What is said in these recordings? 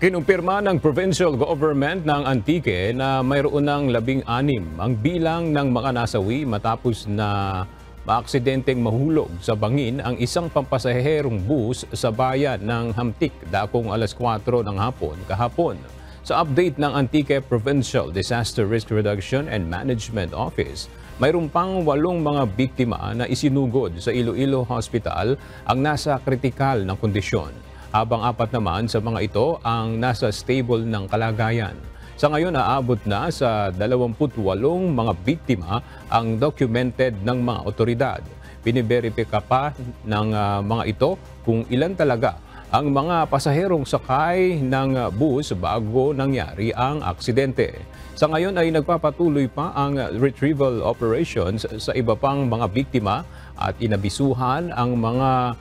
Kinumpirma ng provincial government ng Antique na mayroon ng 16 ang bilang ng mga nasawi matapos na maaksidenteng mahulog sa bangin ang isang pampasaherong bus sa bayan ng Hamtik dakong alas 4 ng hapon kahapon. Sa update ng Antique Provincial Disaster Risk Reduction and Management Office, mayroon pang 8 mga biktima na isinugod sa Iloilo Hospital ang nasa kritikal na kondisyon, habang 4 naman sa mga ito ang nasa stable ng kalagayan. Sa ngayon, aabot na sa 28 mga biktima ang documented ng mga otoridad. Biniberipika pa ng mga ito kung ilan talaga ang mga pasaherong sakay ng bus bago nangyari ang aksidente. Sa ngayon ay nagpapatuloy pa ang retrieval operations sa iba pang mga biktima at inabisuhan ang mga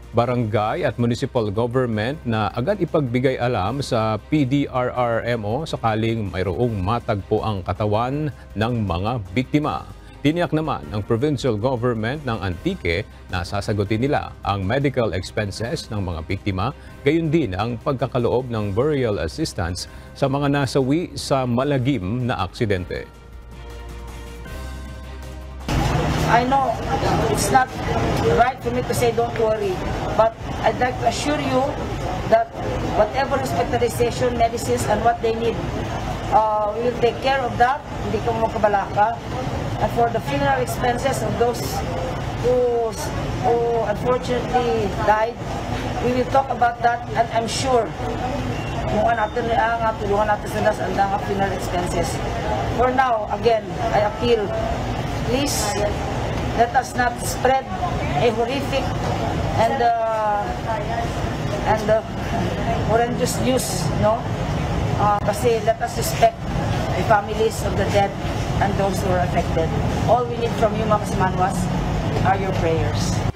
barangay at municipal government na agad ipagbigay alam sa PDRRMO sakaling mayroong matagpo ang katawan ng mga biktima. Tiniyak naman ng provincial government ng Antique na sasagutin nila ang medical expenses ng mga biktima, gayon din ang pagkakaloob ng burial assistance sa mga nasawi sa malagim na aksidente. I know it's not right for me to say don't worry, but I'd like to assure you that whatever hospitalization, medicines, and what they need, we will take care of that. Hindi ko magkabalaka. And for the funeral expenses of those who unfortunately died, we will talk about that, and I'm sure tulungan natin sila sa funeral expenses. For now, again, I appeal, please, let us not spread a horrific and horrendous news, no? Kasi let us respect the families of the dead and those who are affected. All we need from you, mga kasimanwas, are your prayers.